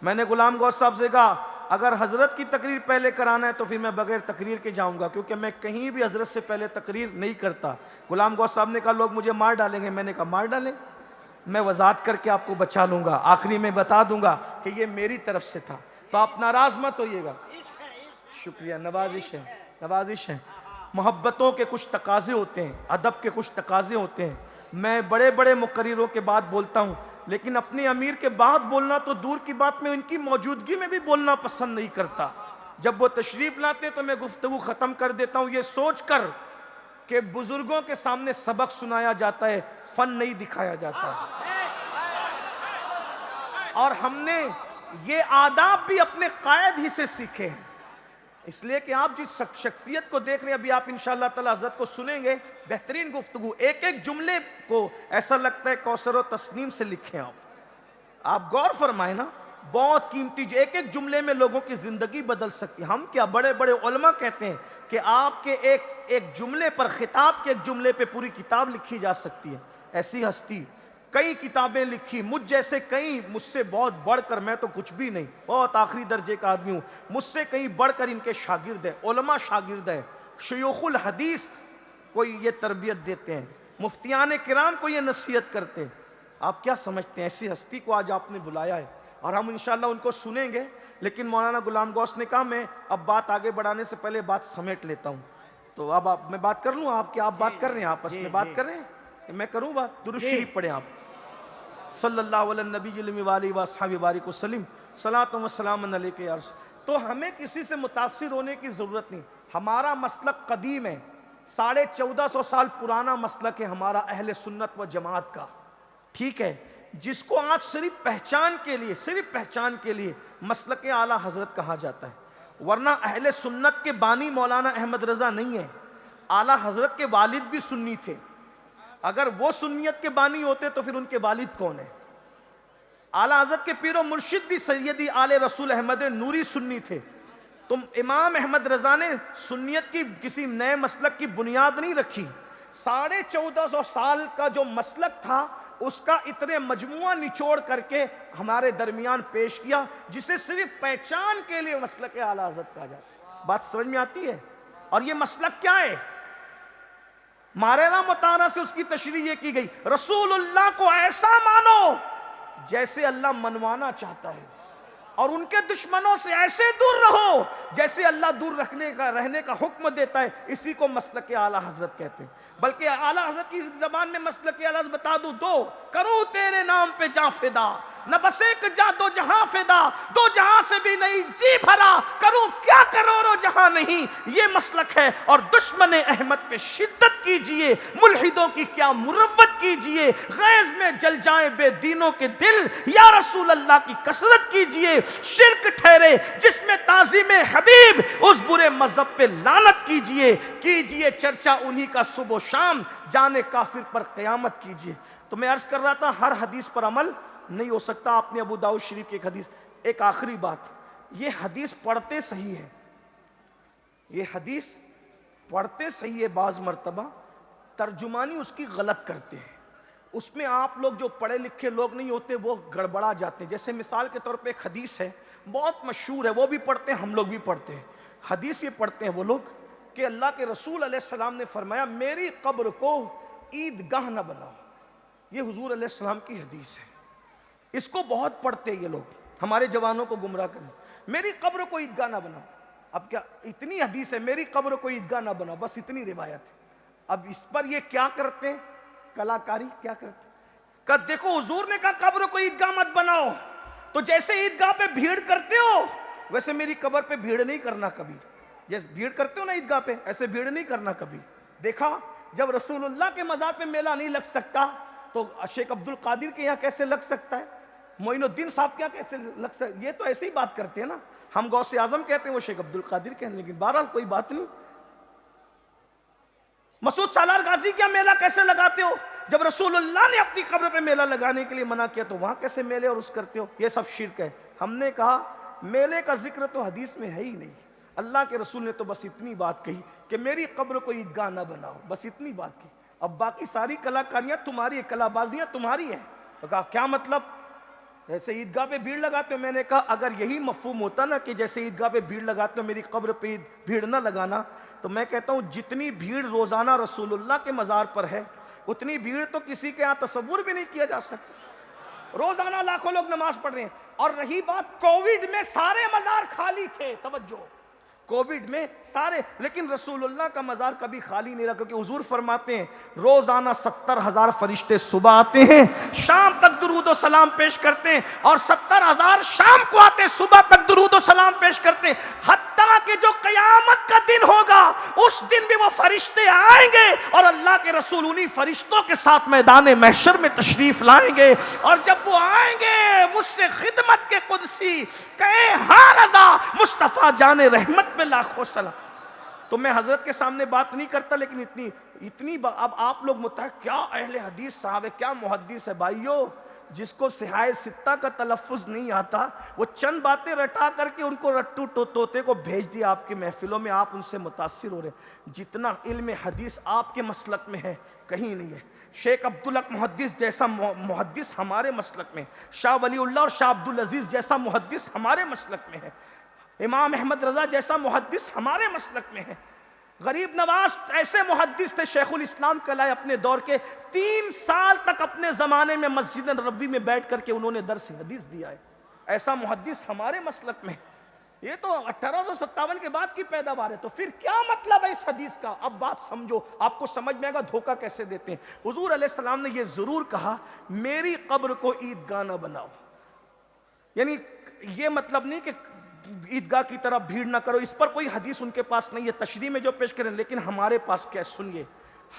میں نے غلام غوث صاحب سے کہا اگر حضرت کی تقریر پہلے کرانا ہے تو پھر میں بغیر تقریر کے جاؤں گا, کیونکہ میں کہیں بھی حضرت سے پہلے تقریر نہیں کرتا. غلام غوث صاحب نے کہا لوگ مجھے مار ڈالیں گے. میں نے کہا مار ڈالیں, میں وضاحت کر کے آپ کو بچا لوں گا, آخری میں بتا دوں گا کہ یہ میری طرف سے تھا, تو آپ ناراض مت ہوئیے گا. شکریہ, نوازش ہے, نوازش ہے. محبتوں کے کچھ تقاضے ہوتے ہیں, ادب کے کچھ تقاضے ہوتے ہیں. میں بڑے بڑے مقرروں کے بعد بولتا ہوں, لیکن اپنے امیر کے بعد بولنا تو دور کی بات, میں ان کی موجودگی میں بھی بولنا پسند نہیں کرتا. جب وہ تشریف لاتے تو میں گفتگو ختم کر دیتا ہوں, یہ سوچ کر کہ بزرگوں کے سامنے سبق سنایا جاتا ہے, فن نہیں دکھایا جاتا. اور ہم نے یہ آداب بھی اپنے قائد ہی سے سیکھے ہیں. اس لیے کہ آپ جس شخصیت کو دیکھ رہے ہیں, ابھی آپ انشاءاللہ تعالی حضرت کو سنیں گے, بہترین گفتگو, ایک ایک جملے کو ایسا لگتا ہے کوثر و تسنیم سے لکھیں. آپ غور فرمائیں نا, بہت قیمتی, ایک ایک جملے میں لوگوں کی زندگی بدل سکتی. ہم کیا, بڑے بڑے علماء کہتے ہیں کہ آپ کے ایک جملے پر, خطاب کے ایک جملے پہ پوری کتاب لکھی جا سکتی ہے. ایسی ہستی کئی کتابیں لکھی, مجھ جیسے کئی, مجھ سے بہت بڑھ کر, میں تو کچھ بھی نہیں, بہت آخری درجے کا آدمی ہوں, مجھ سے کہیں بڑھ کر ان کے شاگرد ہیں, علماء شاگرد ہیں, شیوخ الحدیث کو یہ تربیت دیتے ہیں, مفتیان کرام کو یہ نصیحت کرتے ہیں. آپ کیا سمجھتے ہیں, ایسی ہستی کو آج آپ نے بلایا ہے, اور ہم انشاءاللہ ان کو سنیں گے. لیکن مولانا غلام غوث نے کہا میں اب بات آگے بڑھانے سے پہلے بات سمیٹ لیتا ہوں. تو اب میں بات کر لوں, آپ کیا آپ بات کر رہے ہیں, آپس میں بات کر رہے ہیں, میں کروں بات؟ درود شریف پڑھیں آپ. صلی اللہ علیہ نبی وآلہ وصحبہ بارک وسلم, صلاۃ و سلام علیک یا رسول. تو ہمیں کسی سے متاثر ہونے کی ضرورت نہیں. ہمارا مسلک قدیم ہے, 1450 سال پرانا مسلک ہے ہمارا اہل سنت و جماعت کا, ٹھیک ہے, جس کو آج صرف پہچان کے لیے مسلک اعلیٰ حضرت کہا جاتا ہے. ورنہ اہل سنت کے بانی مولانا احمد رضا نہیں ہے. اعلیٰ حضرت کے والد بھی سنی تھے. اگر وہ سنیت کے بانی ہوتے تو پھر ان کے والد کون ہیں؟ اعلیٰ حضرت کے پیر و مرشد بھی سیدی آل رسول احمد نوری سنی تھے. تم امام احمد رضا نے سنیت کی کسی نئے مسلک کی بنیاد نہیں رکھی. 1450 سال کا جو مسلک تھا اس کا اتنے مجموعہ نچوڑ کر کے ہمارے درمیان پیش کیا, جسے صرف پہچان کے لیے مسلک اعلیٰ حضرت کہا جاتا ہے. بات سمجھ میں آتی ہے؟ اور یہ مسلک کیا ہے؟ ماریرا مطالعہ سے اس کی تشریح یہ کی گئی, رسول اللہ کو ایسا مانو جیسے اللہ منوانا چاہتا ہے, اور ان کے دشمنوں سے ایسے دور رہو جیسے اللہ دور رہنے کا حکم دیتا ہے. اسی کو مسلک اعلیٰ حضرت کہتے ہیں. بلکہ اعلیٰ حضرت کی زبان میں مسلک اعلیٰ حضرت بتا دوں, دو کروں تیرے نام پہ جاں فدا, نہ بس ایک جا دو جہاں فدا, دو جہاں سے بھی نہیں جی بھرا, کروں کیا کروڑوں جہاں نہیں, یہ مسلک ہے. اور دشمن احمد پہ شدت کیجئے, ملحدوں کی کیا مروت کیجئے, غیظ میں جل جائیں بے دینوں کے دل, یا رسول اللہ کی کثرت کیجئے, شرک ٹھہرے جس میں تعظیم حبیب, اس برے مذہب پہ لعنت کیجئے چرچا انہی کا صبح و شام, جانے کافر پر قیامت کیجئے. تو میں عرض کر رہا تھا ہر حدیث پر عمل نہیں ہو سکتا. آپ نے ابو داؤد شریف کی ایک حدیث, ایک آخری بات, یہ حدیث پڑھتے صحیح ہے, یہ حدیث پڑھتے صحیح ہے, بعض مرتبہ ترجمانی اس کی غلط کرتے ہیں. اس میں آپ لوگ جو پڑھے لکھے لوگ نہیں ہوتے وہ گڑبڑا جاتے ہیں. جیسے مثال کے طور پہ ایک حدیث ہے بہت مشہور ہے, وہ بھی پڑھتے ہیں, ہم لوگ بھی پڑھتے ہیں. حدیث یہ پڑھتے ہیں وہ لوگ کہ اللہ کے رسول علیہ السلام نے فرمایا میری قبر کو عیدگاہ نہ بناؤ. یہ حضور علیہ السلام کی حدیث ہے. اس کو بہت پڑھتے ہیں یہ لوگ, ہمارے جوانوں کو گمراہ کریں. میری قبر کو عیدگاہ نہ بناؤ. اب کیا اتنی حدیث ہے میری قبر کو عیدگاہ نہ بناؤ, بس اتنی روایت ہے. اب اس پر یہ کیا کرتے ہیں کلاکاری, کیا کرتے ہیں کہ دیکھو حضور نے کہا قبر کو عیدگاہ مت بناؤ, تو جیسے عیدگاہ پہ بھیڑ کرتے ہو ویسے میری قبر پہ بھیڑ نہیں کرنا کبھی. جیسے بھیڑ کرتے ہو نا عیدگاہ پہ, ایسے بھیڑ نہیں کرنا کبھی. دیکھا جب رسول اللہ کے مزار پہ میلہ نہیں لگ سکتا تو شیخ عبد القادر کے یہاں کیسے لگ سکتا ہے, معین الدین صاحب کیا کیسے لگ سکتا ہے. یہ تو ایسی ہی بات کرتے ہیں نا, ہم غوث اعظم کہتے ہیں وہ شیخ عبد القادر کہتے ہیں, لیکن بہرحال کوئی بات نہیں. مسعود سالار غازی کیا میلہ کیسے لگاتے ہو, جب رسول اللہ نے اپنی قبر پہ میلہ لگانے کے لیے منع کیا تو وہاں کیسے میلے اور اس کرتے ہو. یہ سب شرک ہے. ہم نے کہا میلے کا ذکر تو حدیث میں ہے ہی نہیں. اللہ کے رسول نے تو بس اتنی بات کہی کہ میری قبر کو عیدگاہ نہ بناؤ, بس اتنی بات کی. اب باقی ساری کلاکاریاں تمہاری, کلا بازیاں تمہاری ہیں. تو کہا کیا مطلب, ایسے عیدگاہ پہ بھیڑ لگاتے ہو. میں نے کہا اگر یہی مفہوم ہوتا نا کہ جیسے عیدگاہ پہ بھیڑ لگاتے ہو میری قبر پہ بھیڑ نہ لگانا, تو میں کہتا ہوں جتنی بھیڑ روزانہ رسول اللہ کے مزار پر ہے اتنی بھیڑ تو کسی کے یہاں تصور بھی نہیں کیا جا سکتا. روزانہ لاکھوں لوگ نماز پڑھ رہے ہیں. اور رہی بات کووڈ میں سارے مزار خالی تھے, توجہ, کووڈ میں سارے, لیکن رسول اللہ کا مزار کبھی خالی نہیں رہا, کیونکہ حضور فرماتے ہیں روزانہ 70,000 فرشتے صبح آتے ہیں, شام تک درود و سلام پیش کرتے ہیں, اور 70,000 شام کو آتے ہیں, صبح تک درود و سلام پیش کرتے ہیں. حتیٰ کہ جو قیامت کا دن ہوگا اس دن بھی وہ فرشتے آئیں گے اور اللہ کے رسول انہی فرشتوں کے ساتھ میدان محشر میں تشریف لائیں گے. اور جب وہ آئیں گے مجھ سے خدمت کے قدسی کہے ہاں رضا مصطفیٰ جان رحمت پہ لاکھوں سلام. تو میں حضرت کے سامنے بات نہیں کرتا, لیکن اتنی اب آپ لوگ متحق کیا اہل حدیث صاحب ہے, کیا محدث ہے. بھائیو جس کو صحاح ستہ کا تلفظ نہیں آتا وہ چند باتیں رٹا کر کے ان کو رٹو طوطے کو بھیج دیا آپ کی محفلوں میں, آپ ان سے متاثر ہو رہے ہیں. جتنا علم حدیث آپ کے مسلک میں ہے کہیں نہیں ہے. شیخ عبدالحق محدث جیسا محدث ہمارے مسلک میں, شاہ ولی اللہ اور شاہ عبدالعزیز جیسا محدث ہمارے مسلک میں ہے, امام احمد رضا جیسا محدث ہمارے مسلک میں ہے. غریب نواز ایسے محدث تھے شیخ الاسلام کہلائے اپنے دور کے, 3 سال تک اپنے زمانے میں مسجد نبوی میں بیٹھ کر کے انہوں نے درس حدیث دیا ہے. ایسا محدث ہمارے مسلک میں. یہ تو 1857 کے بعد کی پیداوار ہے. تو پھر کیا مطلب ہے اس حدیث کا, اب بات سمجھو, آپ کو سمجھ میں آئے گا دھوکہ کیسے دیتے ہیں. حضور علیہ السلام نے یہ ضرور کہا میری قبر کو عیدگاہ نہ بناؤ, یعنی یہ مطلب نہیں کہ عیدگاہ کی طرح بھیڑ نہ کرو. اس پر کوئی حدیث ان کے پاس نہیں ہے, تشریح میں جو پیش کریں, لیکن ہمارے پاس کیا سنیے.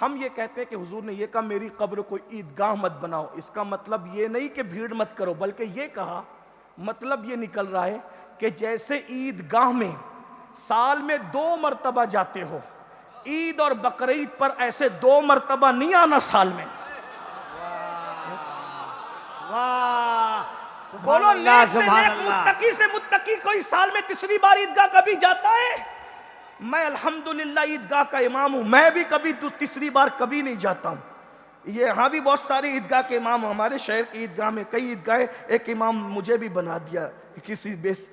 ہم یہ کہتے ہیں کہ حضور نے یہ کہا میری قبر کو عیدگاہ مت بناؤ. اس کا مطلب یہ نہیں کہ بھیڑ مت کرو, بلکہ یہ کہا مطلب یہ نکل رہا ہے کہ جیسے عیدگاہ میں سال میں 2 مرتبہ جاتے ہو, عید اور بقرعید پر ایسے 2 مرتبہ نہیں آنا سال میں. بولو نیک سے نیک, متقی سے متقی کوئی سال میں تیسری بار عیدگاہ کبھی جاتا ہے؟ میں الحمدللہ عیدگاہ کا امام ہوں, میں بھی کبھی تیسری بار کبھی نہیں جاتا ہوں. یہاں بھی بہت سارے عیدگاہ کے امام, ہمارے شہر کی عیدگاہ میں کئی عیدگاہ, ایک امام مجھے بھی بنا دیا, کسی بیس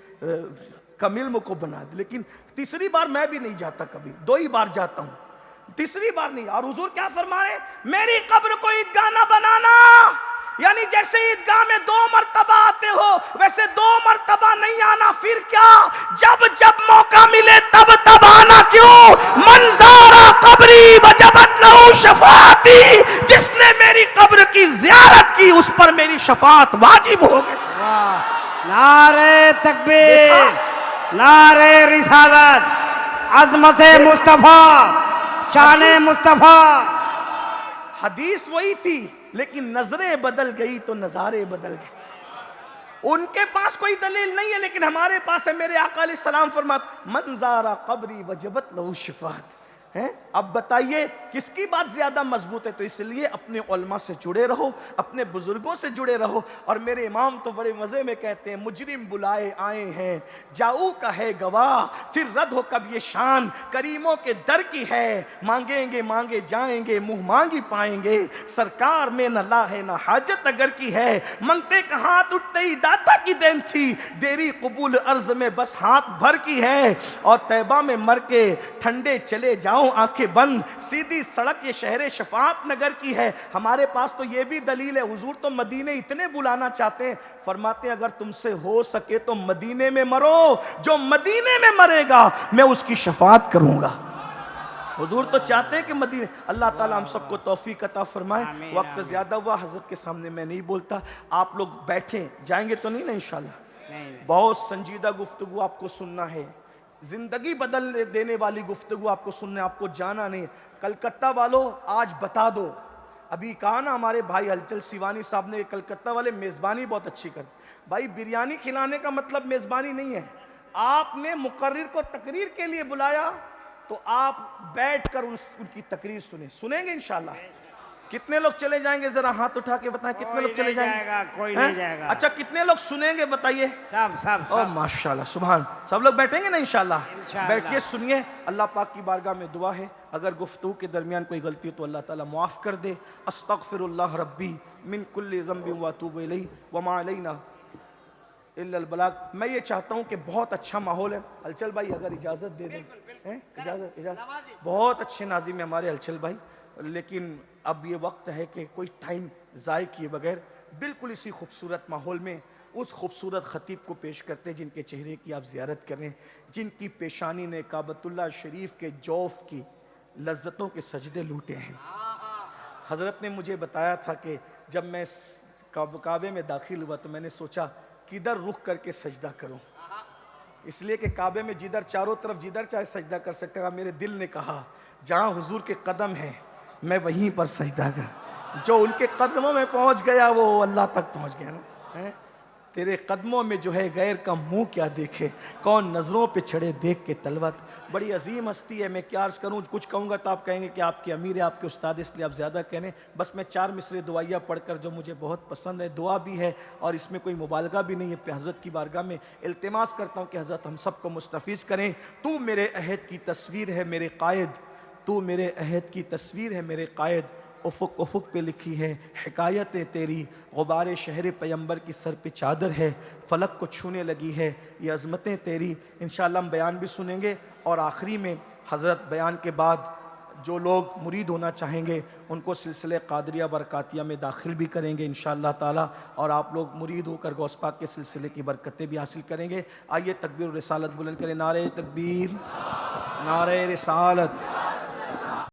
کم علم کو بنا دیا, لیکن تیسری بار میں بھی نہیں جاتا کبھی, 2 ہی بار جاتا ہوں, تیسری بار نہیں. اور حضور کیا فرما رہے ہیں, میری قبر کو عیدگاہ نہ بنانا, یعنی جیسے عیدگاہ میں 2 مرتبہ آتے ہو ویسے 2 مرتبہ نہیں آنا. پھر کیا, جب جب موقع ملے تب تب آنا. کیوں؟ من زارا قبری وجبت لہو شفاعتی, جس نے میری قبر کی زیارت کی اس پر میری شفاعت واجب ہو گئی. نعرہ تکبیر, نعرہ رسالت, عظمت مصطفیٰ, شان مصطفیٰ. حدیث وہی تھی لیکن نظریں بدل گئی تو نظارے بدل گئے. ان کے پاس کوئی دلیل نہیں ہے لیکن ہمارے پاس ہے. میرے آقا علیہ السلام فرماتے من زارا قبری وجبت لہو شفاعت, ہیں؟ اب بتائیے کس کی بات زیادہ مضبوط ہے؟ تو اس لیے اپنے علماء سے جڑے رہو، اپنے بزرگوں سے جڑے رہو. اور میرے امام تو بڑے مزے میں کہتے ہیں مجرم بلائے آئے ہیں جاؤ کا ہے گواہ، پھر رد ہو کب یہ شان کریموں کے در کی ہے، مانگیں گے مانگے جائیں گے منہ مانگی پائیں گے، سرکار میں نہ لا ہے نہ حاجت اگر کی ہے، منگتے کا ہاتھ اٹھتے ہی داتا کی دین تھی، دیری قبول عرض میں بس ہاتھ بھر کی ہے، اور طیبہ میں مر کے ٹھنڈے چلے جاؤ آنکھیں بند، سیدھی سڑک یہ شہر شفاعت نگر کی ہے. ہمارے پاس تو یہ بھی دلیل ہے، حضور تو مدینے اتنے بلانا چاہتے ہیں، فرماتے ہیں اگر تم سے ہو سکے تو مدینے میں مرو، جو مدینے میں مرے گا میں اس کی شفاعت کروں گا. حضور تو چاہتے ہیں کہ مدینے. اللہ تعالیٰ ہم سب کو توفیق عطا فرمائے. آمین، وقت آمین. زیادہ ہوا، حضرت کے سامنے میں نہیں بولتا. آپ لوگ بیٹھیں، جائیں گے تو نہیں نا انشاءاللہ؟ نہیں بہت سنجیدہ گفتگو آپ کو سننا ہے، زندگی بدل دینے والی گفتگو آپ کو سننا ہے، آپ کو جانا نہیں. کلکتہ والوں آج بتا دو، ابھی کہا نا ہمارے بھائی ہلچل سیوانی صاحب نے، کلکتہ والے میزبانی بہت اچھی کرتے. بھائی بریانی کھلانے کا مطلب میزبانی نہیں ہے. آپ نے مقرر کو تقریر کے لیے بلایا تو آپ بیٹھ کر ان کی تقریر سنیں گے انشاءاللہ. کتنے لوگ چلے جائیں گے ذرا ہاتھ اٹھا کے بتائیں کتنے لوگ چلے جائیں گے؟ کوئی ہیں؟ نہیں جائے گا. اچھا کتنے لوگ سنیں گے بتائیے؟ سب او ماشاءاللہ سبحان. سب لوگ بیٹھیں گے نا انشاءاللہ؟ انشاءاللہ. بیٹھیے سنیے. اللہ پاک کی بارگاہ میں دعا ہے اگر گفتگو کے درمیان کوئی غلطی ہو تو اللہ تعالیٰ معاف کر دے. استغفر اللہ ربی من کل ذنب واتوب الیہ وما علینا الا البلاغ. میں یہ چاہتا ہوں کہ بہت اچھا ماحول ہے. ہلچل بھائی اگر اجازت دے دیں. اجازت. بہت اچھے ناظم ہیں ہمارے ہلچل بھائی، لیکن اب یہ وقت ہے کہ کوئی ٹائم ضائع کیے بغیر بالکل اسی خوبصورت ماحول میں اس خوبصورت خطیب کو پیش کرتے ہیں جن کے چہرے کی آپ زیارت کریں، جن کی پیشانی نے کعبۃ اللہ شریف کے جوف کی لذتوں کے سجدے لوٹے ہیں. حضرت نے مجھے بتایا تھا کہ جب میں کعبے میں داخل ہوا تو میں نے سوچا کدھر رخ کر کے سجدہ کروں، اس لیے کہ کعبے میں جدھر چاروں طرف جدھر چاہے سجدہ کر سکتے ہیں. میرے دل نے کہا جہاں حضور کے قدم ہیں میں وہیں پر سجدہ کر. جو ان کے قدموں میں پہنچ گیا وہ اللہ تک پہنچ گیا نا. تیرے قدموں میں جو ہے غیر کا منہ کیا دیکھے، کون نظروں پہ چھڑے دیکھ کے تلوت. بڑی عظیم ہستی ہے. میں کیا عرض کروں، کچھ کہوں گا تو آپ کہیں گے کہ آپ کے امیر ہے، آپ کے استاد، اس لیے آپ زیادہ کہنے. بس میں 4 مصرے دعائیہ پڑھ کر جو مجھے بہت پسند ہے، دعا بھی ہے اور اس میں کوئی مبالغہ بھی نہیں ہے، پہ حضرت کی بارگاہ میں التماس کرتا ہوں کہ حضرت ہم سب کو مستفیض کریں. تو میرے عہد کی تصویر ہے میرے قائد، تو میرے عہد کی تصویر ہے میرے قائد. افق افق پہ لکھی ہے حکایتیں تیری، غبار شہر پیمبر کی سر پہ چادر ہے، فلک کو چھونے لگی ہے یہ عظمتیں تیری. انشاءاللہ ہم بیان بھی سنیں گے اور آخری میں حضرت بیان کے بعد جو لوگ مرید ہونا چاہیں گے ان کو سلسلہ قادریہ برکاتیہ میں داخل بھی کریں گے انشاءاللہ تعالی، اور آپ لوگ مرید ہو کر غوث پاک کے سلسلے کی برکتیں بھی حاصل کریں گے. آئیے تکبیر و رسالت بلند کریں. نعرہ تکبیر، نعرہ رسالت.